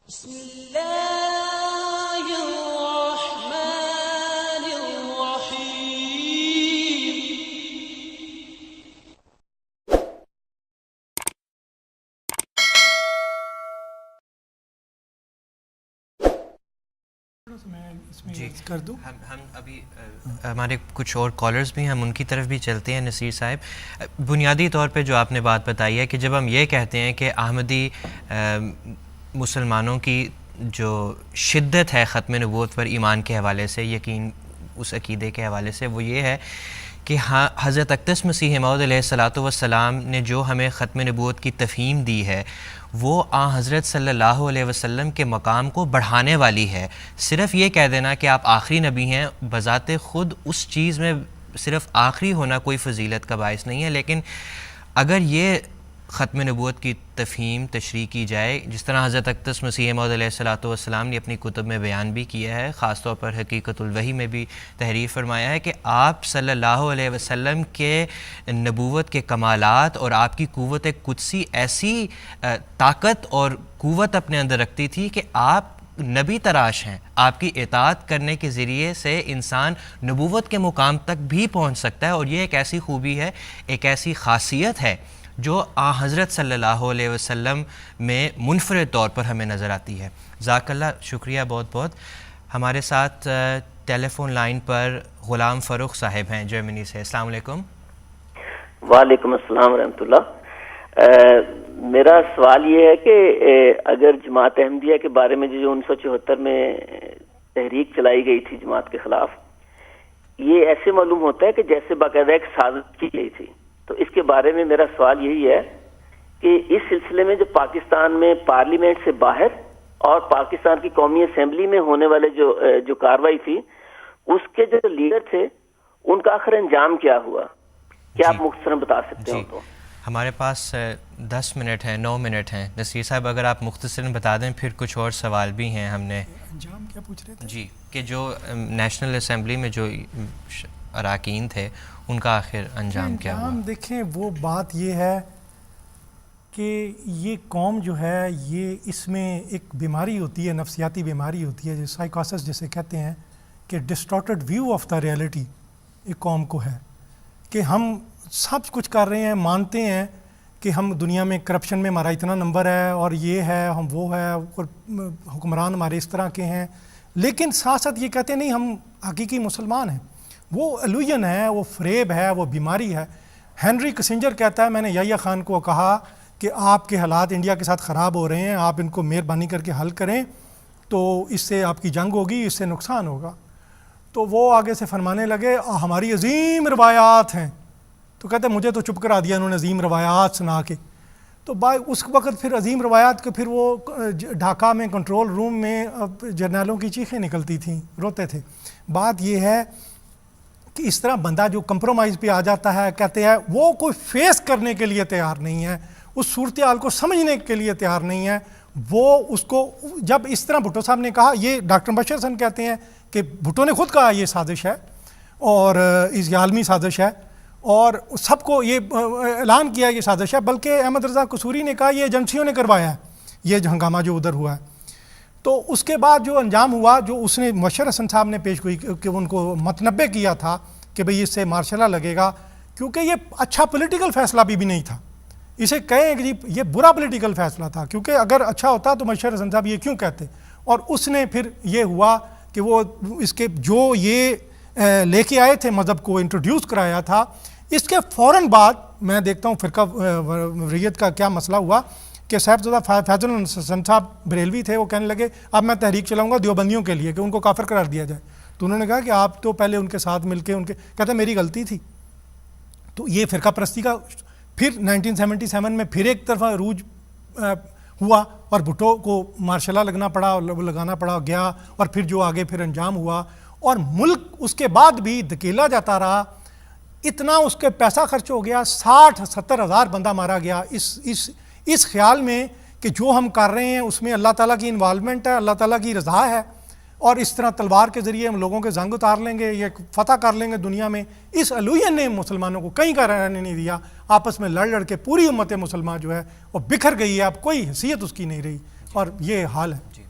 بسم الله الرحمن الرحيم. جی کر دوں. ہم ابھی ہمارے کچھ اور کالرز بھی ہیں، ہم ان کی طرف بھی چلتے ہیں. نصیر صاحب، بنیادی طور پہ جو آپ نے بات بتائی ہے کہ جب ہم یہ کہتے ہیں کہ احمدی مسلمانوں کی جو شدت ہے ختم نبوت پر ایمان کے حوالے سے، یقین اس عقیدے کے حوالے سے، وہ یہ ہے کہ حضرت اقدس مسیح موعود علیہ الصلاۃ والسلام نے جو ہمیں ختم نبوت کی تفہیم دی ہے وہ حضرت صلی اللہ علیہ وسلم کے مقام کو بڑھانے والی ہے. صرف یہ کہہ دینا کہ آپ آخری نبی ہیں بذات خود اس چیز میں صرف آخری ہونا کوئی فضیلت کا باعث نہیں ہے، لیکن اگر یہ ختم نبوت کی تفہیم تشریح کی جائے جس طرح حضرت اقدس مسیح موعود علیہ الصلاۃ والسلام نے اپنی کتب میں بیان بھی کیا ہے، خاص طور پر حقیقت الوحی میں بھی تحریر فرمایا ہے کہ آپ صلی اللہ علیہ وسلم کے نبوت کے کمالات اور آپ کی قوت قدسی ایسی طاقت اور قوت اپنے اندر رکھتی تھی کہ آپ نبی تراش ہیں. آپ کی اطاعت کرنے کے ذریعے سے انسان نبوت کے مقام تک بھی پہنچ سکتا ہے، اور یہ ایک ایسی خوبی ہے، ایک ایسی خاصیت ہے جو حضرت صلی اللہ علیہ وسلم میں منفرد طور پر ہمیں نظر آتی ہے. جزاک اللہ، شکریہ بہت بہت. ہمارے ساتھ ٹیلی فون لائن پر غلام فروخ صاحب ہیں جرمنی سے. السلام علیکم. وعلیکم السلام ورحمۃ اللہ. میرا سوال یہ ہے کہ اگر جماعت احمدیہ کے بارے میں جو 1974 میں تحریک چلائی گئی تھی جماعت کے خلاف، یہ ایسے معلوم ہوتا ہے کہ جیسے باقاعدہ ایک سازش کی گئی تھی. تو اس کے بارے میں میرا سوال یہی ہے کہ اس سلسلے میں جو پاکستان میں پارلیمنٹ سے باہر اور پاکستان کی قومی اسمبلی میں ہونے والے جو کاروائی تھی، اس کے جو لیڈر تھے ان کا آخر انجام کیا ہوا؟ کیا آپ مختصراً بتا سکتے ہیں؟ تو ہمارے پاس 10 منٹ ہیں، 9 منٹ ہیں. نصیر صاحب اگر آپ مختصراً بتا دیں، پھر کچھ اور سوال بھی ہیں. ہم نے انجام کیا پوچھ رہے تھے؟ جی، کہ جو نیشنل اسمبلی میں جو اراکین تھے ان کا آخر انجام کیا ہوا؟ دیکھیں، وہ بات یہ ہے کہ یہ قوم جو ہے، یہ اس میں ایک بیماری ہوتی ہے، نفسیاتی بیماری ہوتی ہے، جو سائیکوسس جسے کہتے ہیں، کہ distorted view of the reality ایک قوم کو ہے کہ ہم سب کچھ کر رہے ہیں، مانتے ہیں کہ ہم دنیا میں کرپشن میں ہمارا اتنا نمبر ہے اور یہ ہے، ہم وہ ہے، اور حکمران ہمارے اس طرح کے ہیں، لیکن ساتھ ساتھ یہ کہتے ہیں نہیں ہم حقیقی مسلمان ہیں. وہ الوژن ہے، وہ فریب ہے، وہ بیماری ہے. ہنری کسنجر کہتا ہے، میں نے یحییٰ خان کو کہا کہ آپ کے حالات انڈیا کے ساتھ خراب ہو رہے ہیں، آپ ان کو مہربانی کر کے حل کریں تو اس سے آپ کی جنگ ہوگی، اس سے نقصان ہوگا. تو وہ آگے سے فرمانے لگے ہماری عظیم روایات ہیں. تو کہتے ہیں مجھے تو چپ کرا دیا انہوں نے عظیم روایات سنا کے. تو اس وقت پھر عظیم روایات کے پھر وہ ڈھاکہ میں کنٹرول روم میں جرنیلوں کی چیخیں نکلتی تھیں، روتے تھے. بات یہ ہے کہ اس طرح بندہ جو کمپرومائز پہ آ جاتا ہے، کہتے ہیں وہ کوئی فیس کرنے کے لیے تیار نہیں ہے، اس صورتحال کو سمجھنے کے لیے تیار نہیں ہے. وہ اس کو جب اس طرح بھٹو صاحب نے کہا، یہ ڈاکٹر مبشر حسن کہتے ہیں کہ بھٹو نے خود کہا یہ سازش ہے اور اس عالمی سازش ہے، اور سب کو یہ اعلان کیا یہ سازش ہے. بلکہ احمد رضا قصوری نے کہا یہ ایجنسیوں نے کروایا ہے یہ ہنگامہ جو ادھر ہوا ہے. تو اس کے بعد جو انجام ہوا، جو اس نے مبشر حسن صاحب نے پیش گوئی کہ ان کو متنبع کیا تھا کہ بھئی اس سے مارشل لا لگے گا، کیونکہ یہ اچھا پولیٹیکل فیصلہ بھی نہیں تھا. اسے کہیں کہ یہ برا پولیٹیکل فیصلہ تھا، کیونکہ اگر اچھا ہوتا تو مبشر حسن صاحب یہ کیوں کہتے. اور اس نے پھر یہ ہوا کہ وہ اس کے جو یہ لے کے آئے تھے مذہب کو انٹروڈیوس کرایا تھا، اس کے فوراً بعد میں دیکھتا ہوں فرقہ وریت کا کیا مسئلہ ہوا کہ صاحبزادہ فیض الحسن صاحب بریلوی تھے، وہ کہنے لگے اب میں تحریک چلاؤں گا دیوبندیوں کے لیے کہ ان کو کافر قرار دیا جائے. تو انہوں نے کہا کہ آپ تو پہلے ان کے ساتھ مل کے ان کے، کہتے ہیں میری غلطی تھی. تو یہ فرقہ پرستی کا پھر 1977 میں پھر ایک طرف عروج ہوا اور بھٹو کو مارشل لا لگانا پڑا گیا، اور پھر جو آگے پھر انجام ہوا اور ملک اس کے بعد بھی دھکیلا جاتا رہا. اتنا اس کے پیسہ خرچ ہو گیا، 60-70 ہزار بندہ مارا گیا اس خیال میں کہ جو ہم کر رہے ہیں اس میں اللہ تعالیٰ کی انوالومنٹ ہے، اللہ تعالیٰ کی رضا ہے، اور اس طرح تلوار کے ذریعے ہم لوگوں کے زنگ اتار لیں گے، یہ فتح کر لیں گے دنیا میں. اس الوژن نے مسلمانوں کو کہیں کا رہنے نہیں دیا. آپس میں لڑ کے پوری امت مسلمان جو ہے وہ بکھر گئی ہے، اب کوئی حیثیت اس کی نہیں رہی. اور یہ حال ہے.